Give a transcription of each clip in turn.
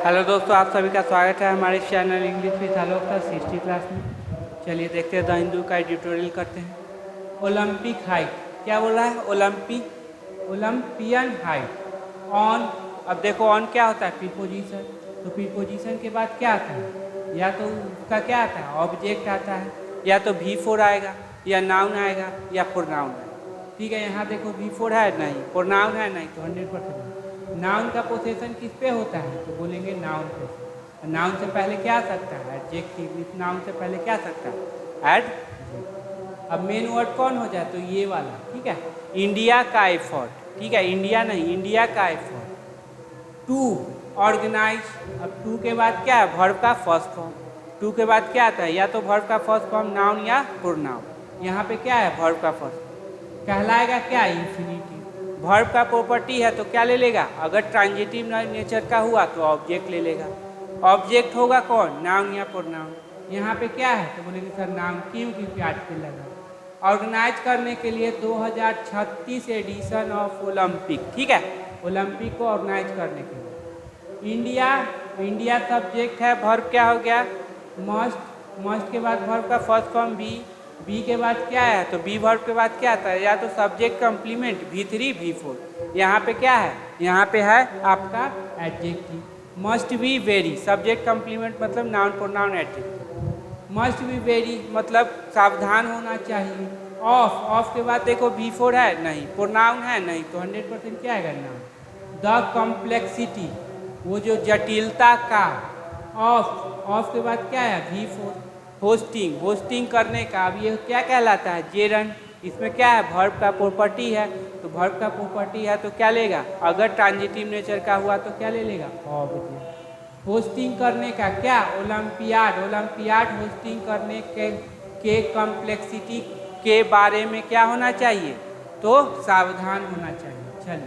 Hello दोस्तों, आप सभी का स्वागत है हमारे चैनल इंग्लिश विद हेलो का 60 क्लास में। चलिए देखते हैं द हिंदू का एडिटोरियल करते हैं। ओलंपिक हाइट क्या बोल रहा है? Olympian height on. अब देखो ऑन क्या होता है? प्रीपोजिशन। तो प्रीपोजिशन के बाद क्या आता है? या तो उसका क्या आता है? ऑब्जेक्ट आता है, या तो V4 आएगा, या नाउन आएगा, या प्रोनाउन आएगा। ठीक है, यहाँ देखो V4 है नहीं, प्रोनाउन है नहीं, तो 100%। नाउन का पोसेशन किस पे होता है? तो बोलेंगे नाउन पे। नाउन से पहले क्या आ सकता है? एडजेक्टिव। इस नाउन से पहले क्या आ सकता है? एडजेक्टिव। अब मेन वर्ड कौन हो जाए? तो ये वाला। ठीक है, इंडिया का एफर्ट। ठीक है, इंडिया नहीं, इंडिया का एफर्ट टू ऑर्गेनाइज। अब टू के बाद क्या है? वर्ब का फर्स्ट फॉर्म। टू के बाद क्या आता है? या तो वर्ब का फर्स्ट फॉर्म नाउन या प्रोनाउन। यहाँ पे क्या है? वर्ब का फर्स्ट कहलाएगा क्या? इंफिनिटिव। वर्ब का प्रॉपर्टी है तो क्या ले लेगा? अगर ट्रांजिटिव नेचर का हुआ तो ऑब्जेक्ट ले लेगा। ऑब्जेक्ट होगा कौन? नाउन या प्रोनाउन। यहाँ पे क्या है? तो बोलेंगे सर नाउन। क्यों? क्योंकि आर्टिकल लगा। ऑर्गेनाइज करने के लिए 2036 एडिशन ऑफ ओलंपिक। ठीक है, ओलंपिक को ऑर्गेनाइज करने के लिए इंडिया सब्जेक्ट है। वर्ब क्या हो गया? मस्ट। मस्ट के बाद वर्ब का फर्स्ट फॉर्म बी के बाद क्या है? तो बी वर्ब के बाद क्या आता है? या तो सब्जेक्ट कम्प्लीमेंट V3 V4। यहाँ पे क्या है? यहाँ पे है आपका adjective. Must be very, subject complement मतलब noun pronoun adjective. Must be very मतलब सावधान होना चाहिए। ऑफ के बाद देखो V4 है नहीं, प्रोनाउन है नहीं, तो 100% क्या आएगा? नाउन। द कॉम्प्लेक्सिटी, वो जो जटिलता का। ऑफ के बाद क्या है? V4। होस्टिंग करने का। अब ये क्या कहलाता है? जेरन। इसमें क्या है? वर्ब का प्रॉपर्टी है, तो वर्ब का प्रॉपर्टी है तो क्या लेगा? अगर ट्रांजिटिव नेचर का हुआ तो क्या ले लेगा? ऑब्जेक्ट। होस्टिंग करने का क्या? ओलंपियाड होस्टिंग करने के कॉम्प्लेक्सिटी के बारे में क्या होना चाहिए? तो सावधान होना चाहिए।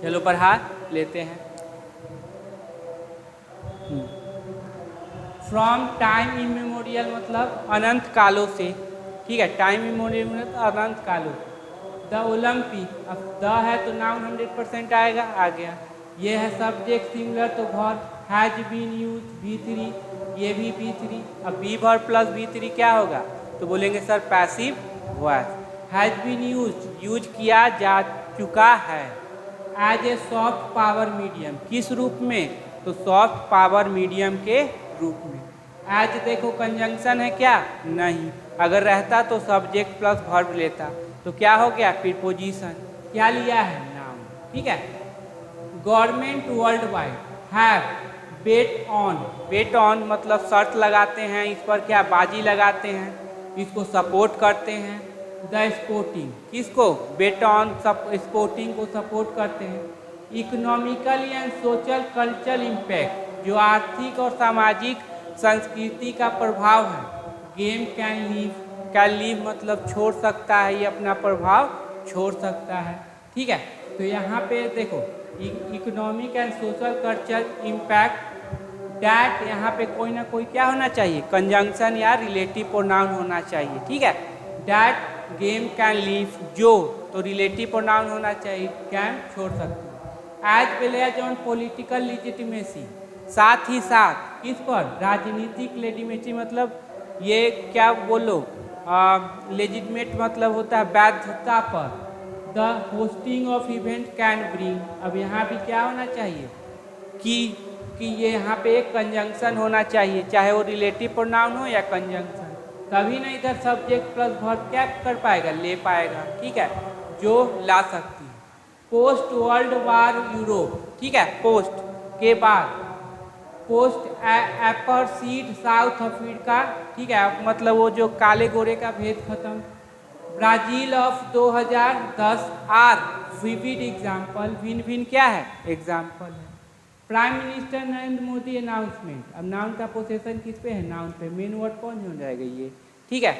चलो बढ़ा लेते हैं। फ्रॉम टाइम इमेमोरियल मतलब अनंत कालों से। ठीक है, टाइम इमेमोरियल मतलब अनंत कालों। द ओलंपिक, अब द है तो नाउन 100% आएगा, आ गया। ये है सब्जेक्ट सिंगुलर तो verb has been use V3, ये भी V3। अब बी वर्ब प्लस V3 क्या होगा? तो बोलेंगे sir passive voice. Has been use किया जा चुका है। As a soft power medium, किस रूप में? तो सॉफ्ट पावर मीडियम के रूप में। एज देखो कंजंक्शन है क्या? नहीं। अगर रहता तो सब्जेक्ट प्लस वर्ब लेता, तो क्या हो गया? प्रीपोजिशन। क्या लिया है? नाउन। ठीक है। Government world wide have bet on मतलब शर्त लगाते हैं, इस पर क्या? बाजी लगाते हैं, इसको सपोर्ट करते हैं। द स्पोर्टिंग, किसको? बेट ऑन स्पोर्टिंग को सपोर्ट करते हैं। Economically and social cultural impact, जो आर्थिक और सामाजिक संस्कृति का प्रभाव है। गेम कैन लीव मतलब छोड़ सकता है, ये अपना प्रभाव छोड़ सकता है। ठीक है, तो यहाँ पे देखो economic and social cultural impact that, यहाँ पे कोई ना कोई क्या होना चाहिए? कंजंक्शन या रिलेटिव प्रोनाउन होना चाहिए। ठीक है, डैट गेम कैन लीव, जो तो रिलेटिव प्रोनाउन होना चाहिए, कैन छोड़ सकते हैं। As well as on political legitimacy, साथ ही साथ किस पर? राजनीतिक लेजिटिमेसी मतलब ये क्या बोलो? लेजिटिमेट मतलब होता है वैधता पर। The hosting of event can bring, अब यहाँ भी क्या होना चाहिए? कि ये यहाँ पे एक कंजंक्शन होना चाहिए, चाहे वो रिलेटिव प्रोनाउन हो या कंजंक्शन, तभी ना इधर सब्जेक्ट प्लस वर्ब क्या कर पाएगा? ले पाएगा। ठीक है, जो ला सकती है। पोस्ट वर्ल्ड वार यूरोप, ठीक है, पोस्ट के बाद, पोस्ट एपरसीड साउथ अफ्रीका। ठीक है, मतलब वो जो काले गोरे का भेद खत्म। Brazil of 2010 are vivid example, win क्या है? एग्जाम्पल है। Prime minister Narendra Modi announcement, अब नाउन का पोसेशन किस पे है? नाउन पे। मेन वर्ड कौन हो जाएगा? ये। ठीक है।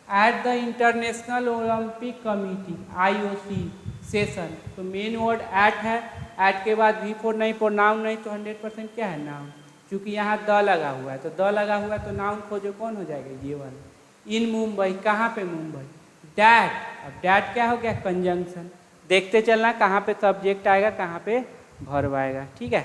At the international Olympic committee IOC session, तो मेन वर्ड एट है। एट के बाद V4 नहीं, प्रोनाउन नहीं, तो 100% क्या है? नाउन। क्योंकि यहाँ द लगा हुआ है, तो द लगा हुआ है तो नाउन खोजो, कौन हो जाएगा? ये वाला। इन मुंबई, कहाँ पे? मुंबई। डैट, अब डैट क्या हो गया? कंजंक्शन। देखते चलना कहाँ पे सब्जेक्ट आएगा, कहाँ पे वर्ब आएगा। ठीक है।